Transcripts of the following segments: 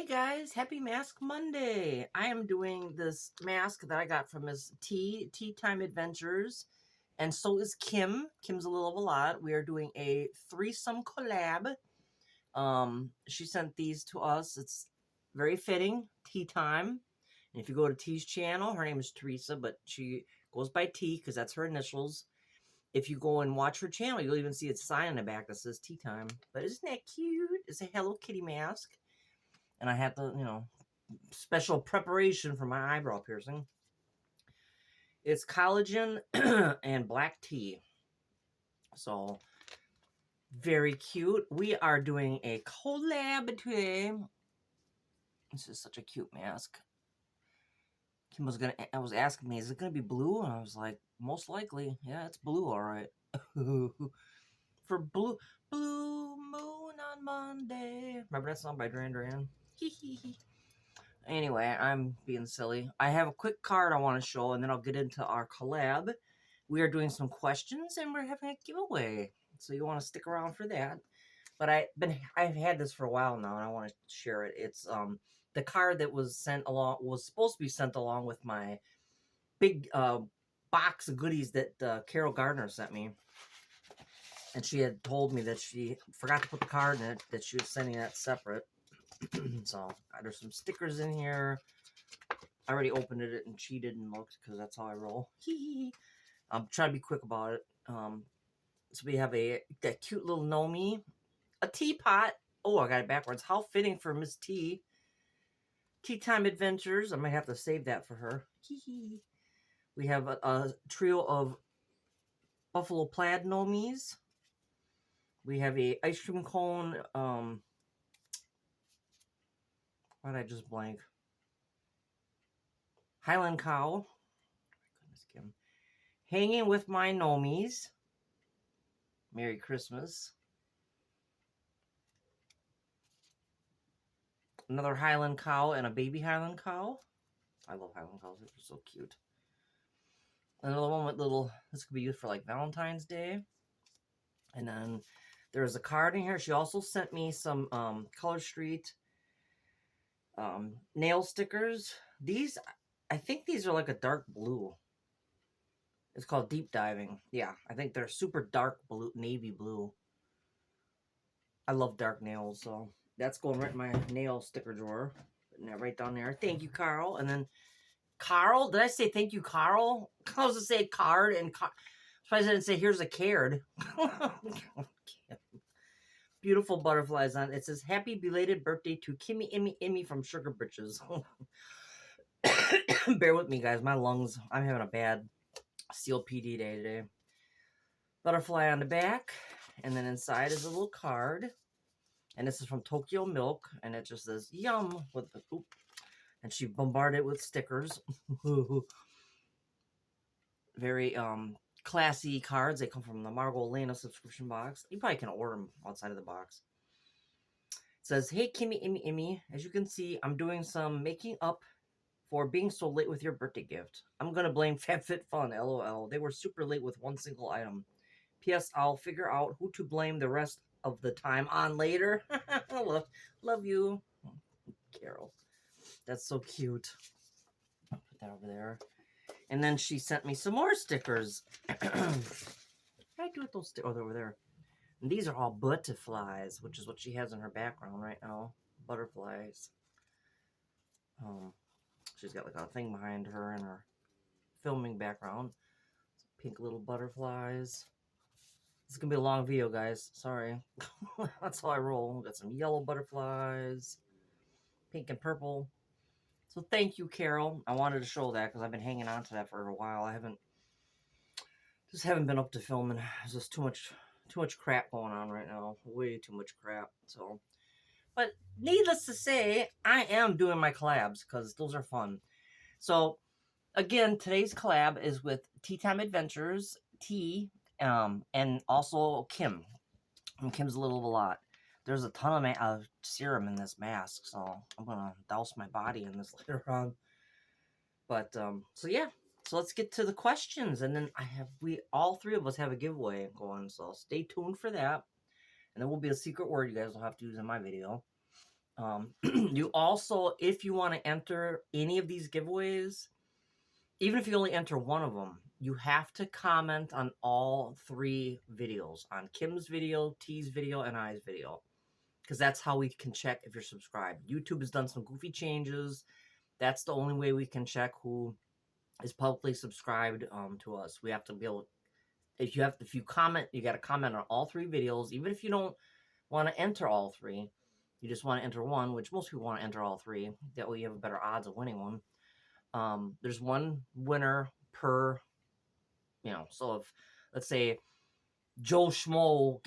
Hey guys, happy Mask Monday. I am doing this mask that I got from Miss Tea Time Adventures. And so is Kim. Kim's a little of a lot. We are doing a threesome collab. She sent these to us. It's very fitting, Tea Time. And if you go to Tea's channel, her name is Teresa, but she goes by T because that's her initials. If you go and watch her channel, you'll even see a sign on the back that says Tea Time. But isn't that cute? It's a Hello Kitty mask. And I had to, special preparation for my eyebrow piercing. It's collagen and black tea. So, very cute. We are doing a collab today. This is such a cute mask. Kim was asking me, is it gonna be blue? And I was like, most likely. Yeah, it's blue, all right. For blue moon on Monday. Remember that song by Duran Duran? Anyway, I'm being silly. I have a quick card I want to show, and then I'll get into our collab. We are doing some questions, and we're having a giveaway. So you want to stick around for that. But I've had this for a while now, and I want to share it. It's the card that was supposed to be sent along with my big box of goodies that Carol Gardner sent me. And she had told me that she forgot to put the card in it, that she was sending that separate. So there's some stickers in here. I already opened it and cheated and looked because that's how I roll. I'm trying to be quick about it. So we have that cute little Nomi, a teapot. Oh, I got it backwards. How fitting for Miss T. Tea Time Adventures. I might have to save that for her. We have a trio of buffalo plaid Nomis. We have a ice cream cone. Why did I just blank? Highland cow. My goodness, Kim. Hanging with my Nomis. Merry Christmas. Another Highland cow and a baby Highland cow. I love Highland cows. They're so cute. Another one with this could be used for like Valentine's Day. And then there's a card in here. She also sent me some Color Street nail stickers. I think these are like a dark blue. It's called Deep Diving. Yeah, I think they're super dark blue, navy blue. I love dark nails, so that's going right in my nail sticker drawer. Putting that right down there. Thank you, Carl. And then Carl, did I say thank you, Carl? I was to say card and so I didn't say here's a card. Beautiful butterflies on it. It says happy belated birthday to Kimmy Immy from Sugar Britches. Bear with me, guys. My lungs. I'm having a bad COPD day today. Butterfly on the back, and then inside is a little card. And this is from Tokyo Milk, and it just says yum with the oop. And she bombarded it with stickers. Very classy cards. They come from the Margot Elena subscription box. You probably can order them outside of the box. It says, hey, Kimmy, Immy. As you can see, I'm doing some making up for being so late with your birthday gift. I'm going to blame FabFitFun, LOL. They were super late with one single item. P.S. I'll figure out who to blame the rest of the time on later. love you, Carol. That's so cute. I'll put that over there. And then she sent me some more stickers. What did I do with those stickers? Oh, they're over there. And these are all butterflies, which is what she has in her background right now. Butterflies. She's got like a thing behind her in her filming background. Pink little butterflies. This is going to be a long video, guys. Sorry. That's how I roll. Got some yellow butterflies. Pink and purple. So thank you, Carol. I wanted to show that because I've been hanging on to that for a while. I haven't been up to filming. There's just too much crap going on right now. Way too much crap. So, but needless to say, I am doing my collabs because those are fun. So, again, today's collab is with Tea Time Adventures, T, and also Kim. And Kim's a little of a lot. There's a ton of serum in this mask, so I'm gonna douse my body in this later on. But so yeah, so let's get to the questions, and then all three of us have a giveaway going, so stay tuned for that. And there will be a secret word you guys will have to use in my video. You also, if you want to enter any of these giveaways, even if you only enter one of them, you have to comment on all 3 videos, on Kim's video, T's video, and I's video, because that's how we can check if you're subscribed. YouTube has done some goofy changes. That's the only way we can check who is publicly subscribed to us. We have to be able, if you comment, you got to comment on all 3 videos, even if you don't want to enter all 3. You just want to enter one, which most people want to enter all 3. That way you have a better odds of winning one. There's one winner per, so if, let's say, Joe Schmo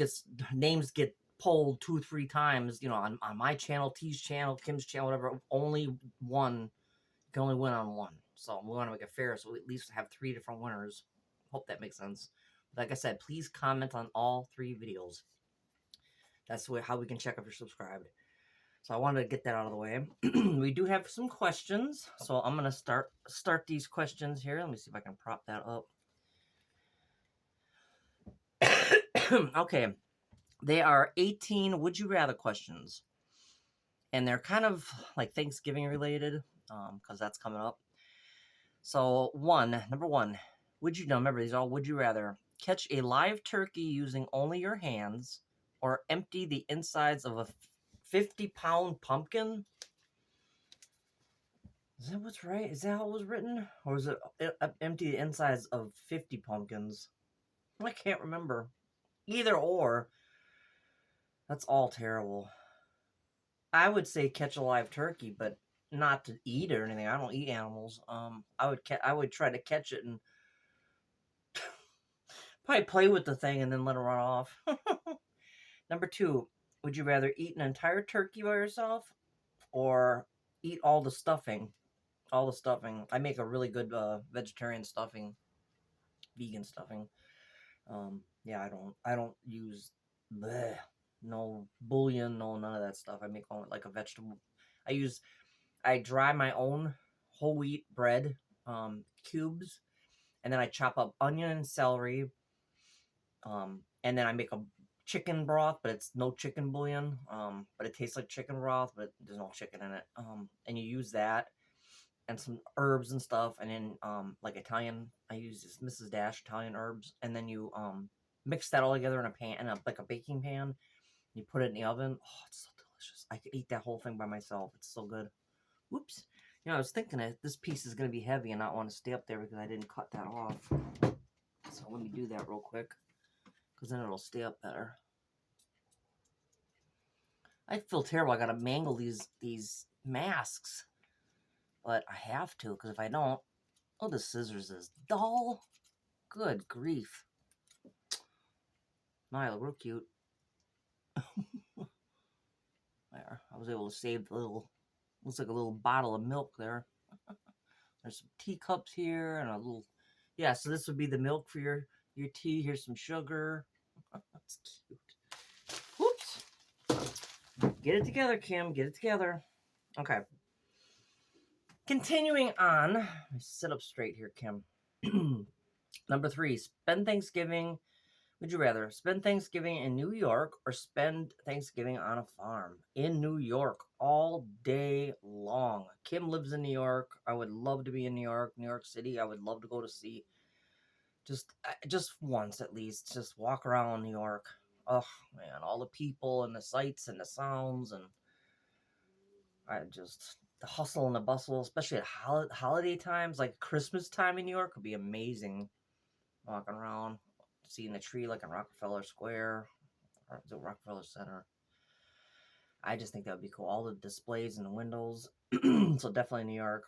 names get polled 2-3 times, on my channel, T's channel, Kim's channel, whatever, only one, you can only win on one. So we want to make it fair, so we at least have 3 different winners. Hope that makes sense. Like I said, please comment on all 3 videos. That's how we can check if you're subscribed. So I wanted to get that out of the way. We do have some questions, so I'm going to start these questions here. Let me see if I can prop that up. Okay. They are 18 would you rather questions. And they're kind of like Thanksgiving related, because that's coming up. So number one, remember these are all would you rather catch a live turkey using only your hands or empty the insides of a 50-pound pumpkin? Is that what's right? Is that how it was written? Or is it empty the insides of 50 pumpkins? I can't remember. Either or. That's all terrible. I would say catch a live turkey, but not to eat or anything. I don't eat animals. I would try to catch it and probably play with the thing and then let it run off. Number 2, would you rather eat an entire turkey by yourself or eat all the stuffing? All the stuffing. I make a really good vegetarian stuffing, vegan stuffing. Yeah, I don't use no bouillon, no none of that stuff. I make all like a vegetable. I dry my own whole wheat bread cubes, and then I chop up onion and celery. And then I make a chicken broth, but it's no chicken bouillon. But it tastes like chicken broth, but there's no chicken in it. And you use that and some herbs and stuff, and then like Italian. I use this Mrs. Dash Italian herbs, and then you mix that all together in a pan, like a baking pan. You put it in the oven. Oh, it's so delicious. I could eat that whole thing by myself. It's so good. Whoops. I was thinking that this piece is going to be heavy and not want to stay up there because I didn't cut that off. So let me do that real quick, because then it'll stay up better. I feel terrible. I got to mangle these masks. But I have to, because if I don't... Oh, the scissors is dull. Good grief. No, I look real cute. There. I was able to save the little... Looks like a little bottle of milk there. There's some teacups here and a little... Yeah, so this would be the milk for your tea. Here's some sugar. That's cute. Whoops. Get it together, Kim. Get it together. Okay. Continuing on. Let me sit up straight here, Kim. Number 3. Spend Thanksgiving... Would you rather spend Thanksgiving in New York or spend Thanksgiving on a farm? In New York all day long. Kim lives in New York. I would love to be in New York City. I would love to go to see. Just once at least. Just walk around New York. Oh, man. All the people and the sights and the sounds. And the hustle and the bustle, especially at holiday times, like Christmas time in New York, would be amazing. Walking around. Seeing the tree like in Rockefeller Square, or the Rockefeller Center. I just think that would be cool. All the displays in the windows. So definitely New York.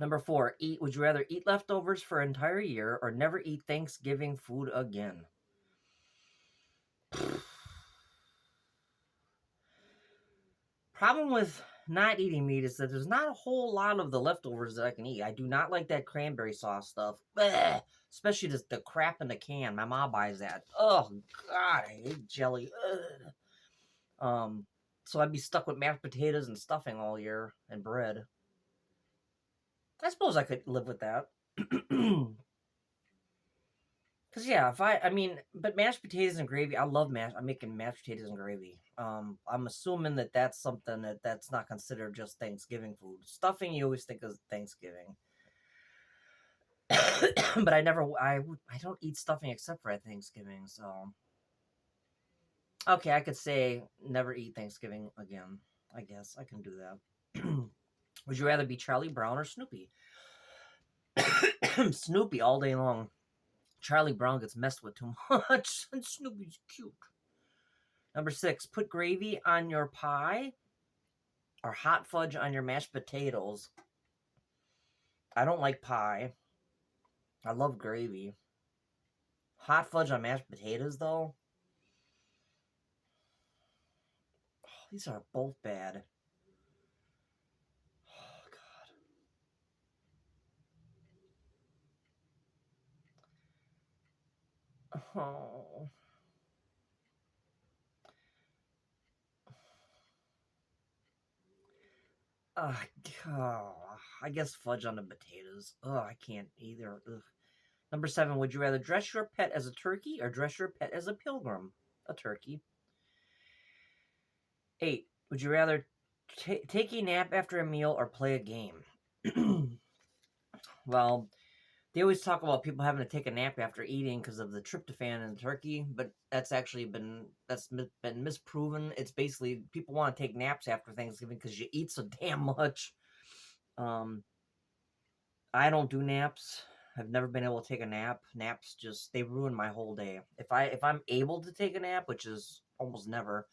Number 4, would you rather eat leftovers for an entire year or never eat Thanksgiving food again? Problem with not eating meat is that there's not a whole lot of the leftovers that I can eat. I do not like that cranberry sauce stuff. Blech. Especially the crap in the can. My mom buys that. Oh, God, I hate jelly. Ugh. So I'd be stuck with mashed potatoes and stuffing all year and bread. I suppose I could live with that. Because, yeah, but mashed potatoes and gravy, I love I'm making mashed potatoes and gravy. I'm assuming that that's something that's not considered just Thanksgiving food. Stuffing you always think of Thanksgiving. But I don't eat stuffing except for at Thanksgiving, so okay, I could say never eat Thanksgiving again. I guess I can do that. Would you rather be Charlie Brown or Snoopy? Snoopy all day long. Charlie Brown gets messed with too much, and Snoopy's cute. Number 6, put gravy on your pie or hot fudge on your mashed potatoes. I don't like pie. I love gravy. Hot fudge on mashed potatoes, though? Oh, these are both bad. Oh, God. Oh. Uh, oh, I guess fudge on the potatoes. Oh, I can't either. Ugh. Number 7, would you rather dress your pet as a turkey or dress your pet as a pilgrim? A turkey. 8, would you rather take a nap after a meal or play a game? Well, they always talk about people having to take a nap after eating because of the tryptophan in the turkey, but that's actually been misproven. It's basically people want to take naps after Thanksgiving because you eat so damn much. Um, I don't do naps. I've never been able to take a nap. Naps just they ruin my whole day. If I'm able to take a nap, which is almost never,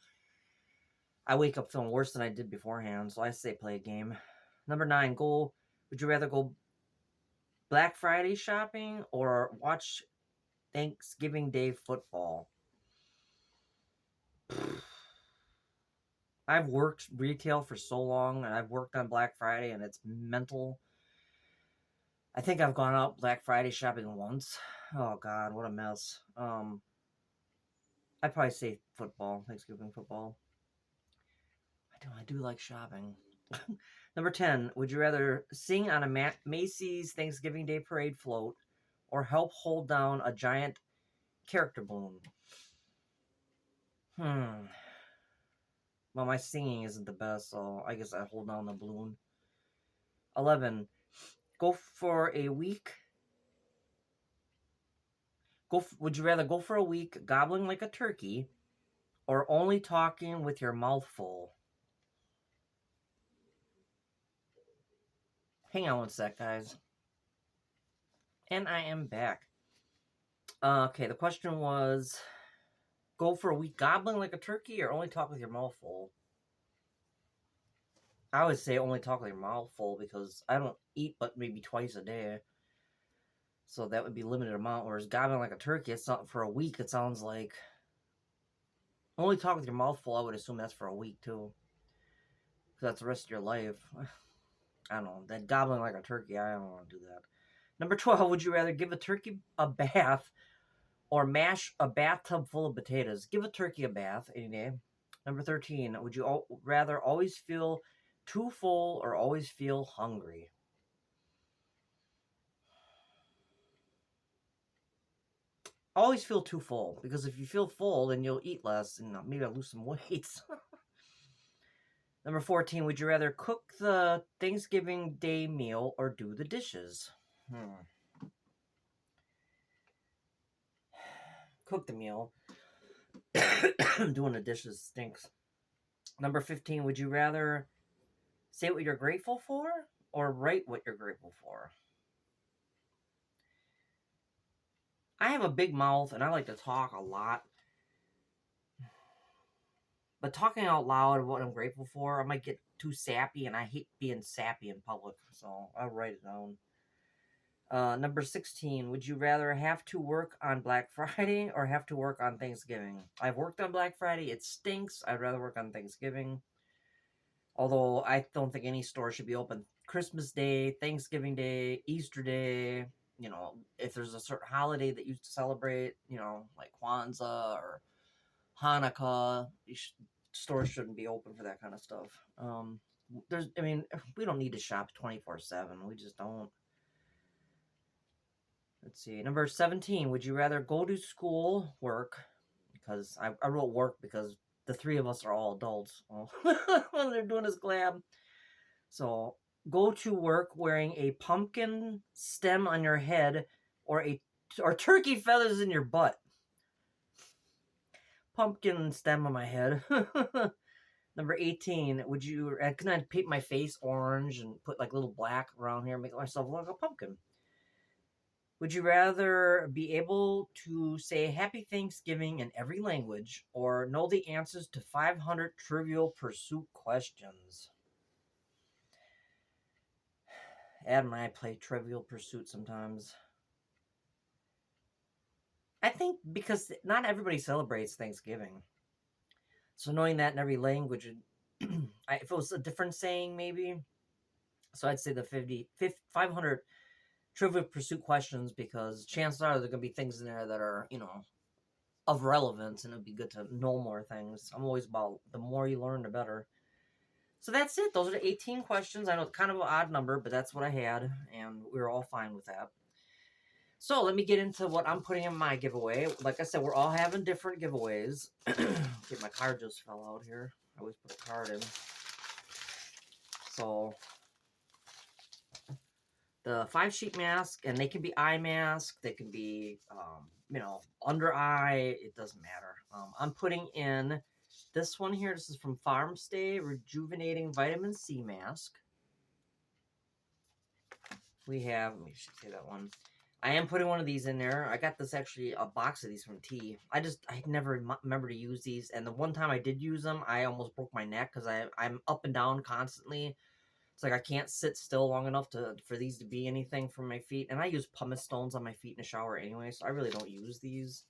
I wake up feeling worse than I did beforehand. So I say play a game. Number 9, go. Would you rather go Black Friday shopping or watch Thanksgiving Day football? I've worked retail for so long, and I've worked on Black Friday, and it's mental. I think I've gone out Black Friday shopping once. Oh God, what a mess. I'd probably say football, Thanksgiving football. I do like shopping. Number 10, would you rather sing on a Macy's Thanksgiving Day parade float or help hold down a giant character balloon? Hmm. Well, my singing isn't the best, so I guess I hold down the balloon. 11, go for a week. Would you rather go for a week gobbling like a turkey or only talking with your mouth full? Hang on one sec, guys. And I am back. Okay, the question was go for a week gobbling like a turkey or only talk with your mouth full? I would say only talk with your mouth full because I don't eat but maybe twice a day. So that would be limited amount. Whereas gobbling like a turkey, it's not for a week. It sounds like only talk with your mouth full. I would assume that's for a week too, because that's the rest of your life. I don't know. That gobbling like a turkey, I don't want to do that. Number 12, would you rather give a turkey a bath or mash a bathtub full of potatoes? Give a turkey a bath any day. Number 13, would you rather always feel too full or always feel hungry? Always feel too full, because if you feel full, then you'll eat less and maybe I'll lose some weight. Number 14, would you rather cook the Thanksgiving Day meal or do the dishes? Cook the meal. Doing the dishes stinks. Number 15, would you rather say what you're grateful for or write what you're grateful for? I have a big mouth and I like to talk a lot. But talking out loud of what I'm grateful for, I might get too sappy and I hate being sappy in public. So I'll write it down. Number 16, would you rather have to work on Black Friday or have to work on Thanksgiving? I've worked on Black Friday. It stinks. I'd rather work on Thanksgiving. Although I don't think any store should be open Christmas Day, Thanksgiving Day, Easter Day. If there's a certain holiday that you celebrate, like Kwanzaa or Hanukkah, stores shouldn't be open for that kind of stuff. We don't need to shop 24/7. We just don't. Let's see. Number 17, would you rather go to school, work, because I wrote work because the three of us are all adults when they're doing this collab. So go to work wearing a pumpkin stem on your head or turkey feathers in your butt. Pumpkin stem on my head. Number 18, can I paint my face orange and put like little black around here and make myself look like a pumpkin? Would you rather be able to say Happy Thanksgiving in every language or know the answers to 500 Trivial Pursuit questions? Adam and I play Trivial Pursuit sometimes. I think because not everybody celebrates Thanksgiving. So knowing that in every language, if it was a different saying, maybe. So I'd say the 500 Trivial Pursuit questions, because chances are there are going to be things in there that are, of relevance, and it'd be good to know more things. I'm always about the more you learn, the better. So that's it. Those are the 18 questions. I know it's kind of an odd number, but that's what I had, and we were all fine with that. So let me get into what I'm putting in my giveaway. Like I said, we're all having different giveaways. Okay, my card just fell out here. I always put a card in. So the 5-sheet mask, and they can be eye mask, they can be, under eye, it doesn't matter. I'm putting in this one here. This is from Farm Stay Rejuvenating Vitamin C Mask. We have, let me say that one. I am putting one of these in there. I got this actually, a box of these from T. I never remember to use these. And the one time I did use them, I almost broke my neck because I'm up and down constantly. It's like I can't sit still long enough for these to be anything for my feet. And I use pumice stones on my feet in the shower anyway, so I really don't use these.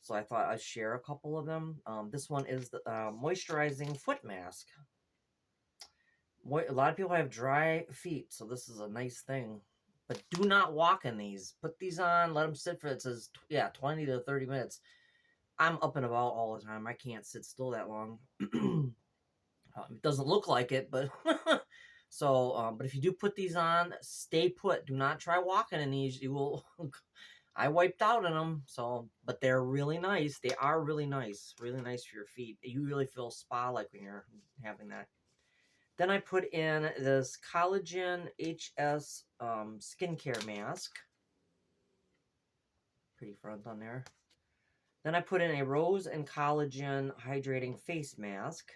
So I thought I'd share a couple of them. This one is the moisturizing foot mask. A lot of people have dry feet, so this is a nice thing. But do not walk in these. Put these on, let them sit for, it says, 20 to 30 minutes. I'm up and about all the time. I can't sit still that long. It doesn't look like it, but... So, but if you do put these on, stay put. Do not try walking in these. You will... I wiped out in them, so... But they're really nice. They are really nice. Really nice for your feet. You really feel spa-like when you're having that. Then I put in this Collagen HS skincare mask. Pretty front on there. Then I put in a Rose and Collagen hydrating face mask.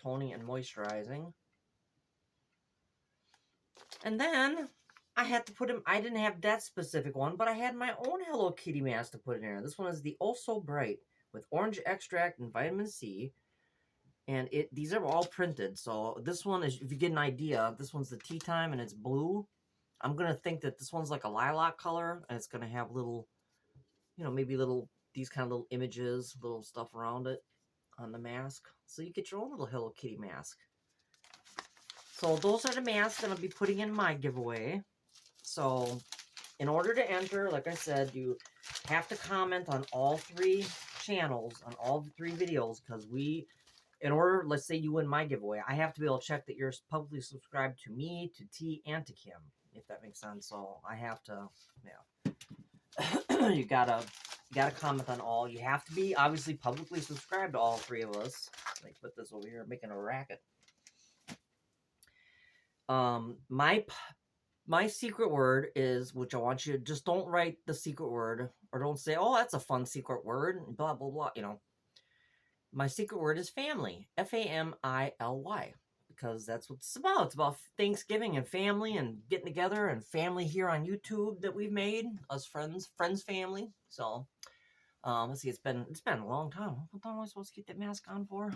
Toning and moisturizing. And then I had to put in, I didn't have that specific one, but I had my own Hello Kitty mask to put in there. This one is the Oh So Bright with orange extract and vitamin C. And these are all printed. So this one is, if you get an idea, this one's the tea time and it's blue. I'm going to think that this one's like a lilac color, and it's going to have little, maybe these kind of little images, little stuff around it on the mask. So you get your own little Hello Kitty mask. So those are the masks that I'll be putting in my giveaway. So in order to enter, like I said, you have to comment on all 3 channels, on all 3 videos, because in order, let's say you win my giveaway, I have to be able to check that you're publicly subscribed to me, to T, and to Kim, if that makes sense. So I have to, you gotta comment on all. You have to be obviously publicly subscribed to all 3 of us. Let me put this over here, making a racket. My secret word is, which I want you to just don't write the secret word, or don't say, oh, that's a fun secret word, blah, blah, blah, My secret word is family, Family, because that's what it's about. It's about Thanksgiving and family and getting together, and family here on YouTube that we've made, us friends family. So, let's see, it's been a long time. How long am I supposed to get that mask on for?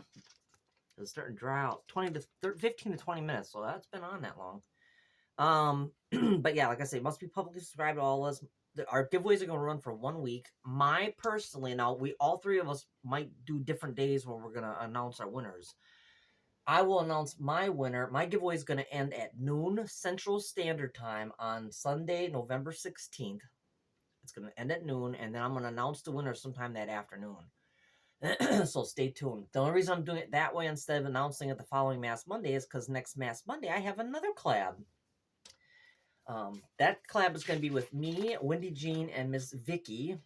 It's starting to dry out. 15 to 20 minutes, so that's been on that long. But yeah, like I say, must be publicly subscribed to all of us. Our giveaways are going to run for 1 week. Personally, now all 3 of us might do different days when we're going to announce our winners. I will announce my winner. My giveaway is going to end at noon Central Standard Time on Sunday, November 16th. It's going to end at noon, and then I'm going to announce the winner sometime that afternoon. So stay tuned. The only reason I'm doing it that way instead of announcing it the following Mass Monday is because next Mass Monday I have another collab. That collab is going to be with me, Wendy Jean, and Miss Vicky,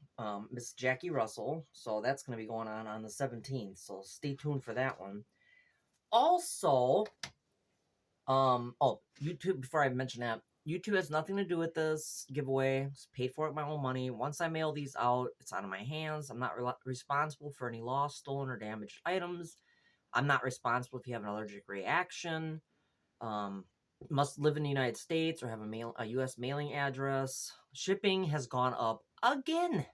Miss Jackie Russell. So that's going to be going on the 17th. So stay tuned for that one. Also, oh, YouTube, before I mention that, YouTube has nothing to do with this giveaway. It's paid for with my own money. Once I mail these out, it's out of my hands. I'm not responsible for any lost, stolen, or damaged items. I'm not responsible if you have an allergic reaction. Must live in the United States or have a U.S. mailing address. Shipping has gone up again.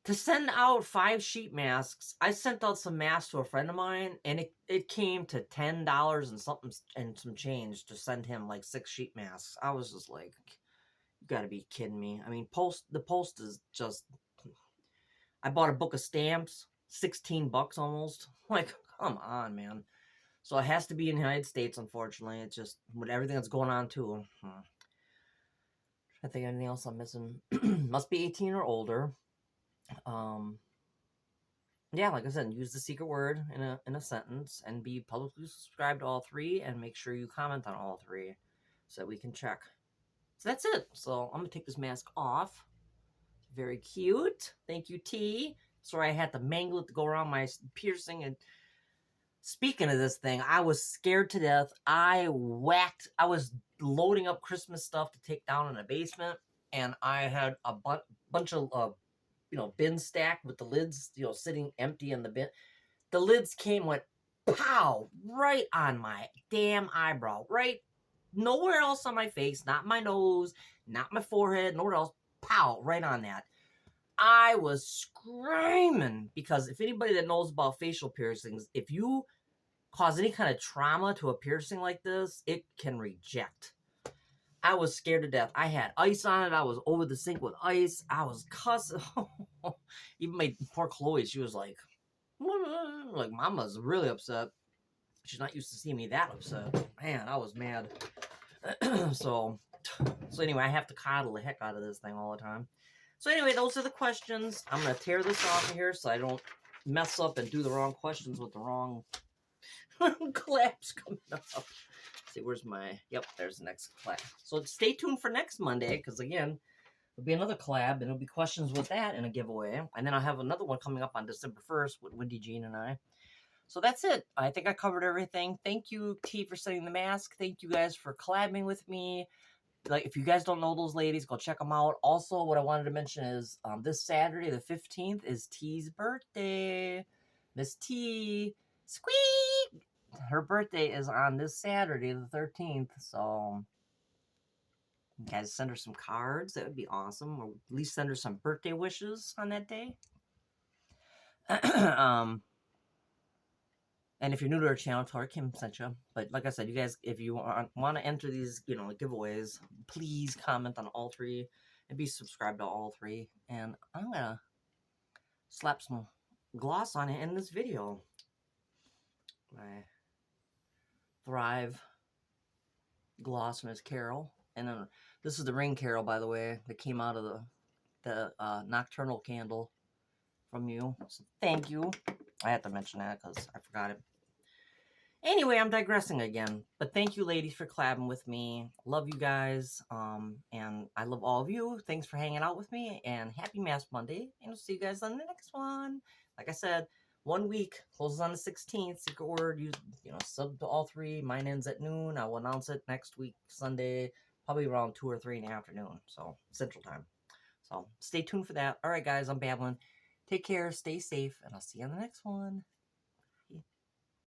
To send out 5 sheet masks, I sent out some masks to a friend of mine, and it came to $10 and something and some change to send him like 6 sheet masks. I was just like, you gotta be kidding me. I mean, the post is just. I bought a book of stamps, $16 almost. Like, come on, man. So it has to be in the United States, unfortunately. It's just with everything that's going on too. I think anything else I'm missing. Must be 18 or older. Yeah, like I said, use the secret word in a sentence and be publicly subscribed to all 3 and make sure you comment on all 3 so that we can check. So that's it. So I'm gonna take this mask off. Very cute. Thank you, T. Sorry I had to mangle it to go around my piercing. And speaking of this thing, I was scared to death. I was loading up Christmas stuff to take down in the basement, and I had a bunch of bin stacked with the lids, sitting empty in the bin. The lids went pow right on my damn eyebrow, right? Nowhere else on my face, not my nose, not my forehead, nowhere else. Pow, right on that. I was screaming because if anybody that knows about facial piercings, if you cause any kind of trauma to a piercing like this, it can reject. I was scared to death. I had ice on it. I was over the sink with ice. I was cussing. Even my poor Chloe, she was like, Mama's really upset. She's not used to seeing me that upset. Man, I was mad. So anyway, I have to coddle the heck out of this thing all the time. So anyway, those are the questions. I'm going to tear this off of here so I don't mess up and do the wrong questions with the wrong collabs coming up. Let's see, where's my... Yep, there's the next collab. So stay tuned for next Monday, because again, there'll be another collab, and there'll be questions with that and a giveaway. And then I'll have another one coming up on December 1st with Wendy Jean and I. So that's it. I think I covered everything. Thank you, T, for sending the mask. Thank you guys for collabing with me. Like, if you guys don't know those ladies, go check them out. Also, what I wanted to mention is this Saturday, the 15th, is T's birthday. Miss T. Squeak! Her birthday is on this Saturday, the 13th. So, you guys send her some cards. That would be awesome. Or at least send her some birthday wishes on that day. And if you're new to our channel, tell her Kim sent you. But like I said, you guys, if you want to enter these, giveaways, please comment on all 3 and be subscribed to all 3. And I'm going to slap some gloss on it in this video. My Thrive gloss, Miss Carol. And then this is the ring Carol, by the way, that came out of the nocturnal candle from you. So thank you. I had to mention that because I forgot it. Anyway, I'm digressing again. But thank you, ladies, for collabing with me. Love you guys. And I love all of you. Thanks for hanging out with me. And happy Mask Monday. And I'll see you guys on the next one. Like I said, 1 week. Closes on the 16th. Secret word. Sub to all 3. Mine ends at noon. I will announce it next week, Sunday. Probably around 2 or 3 in the afternoon. So, Central Time. So, stay tuned for that. All right, guys. I'm babbling. Take care. Stay safe. And I'll see you on the next one.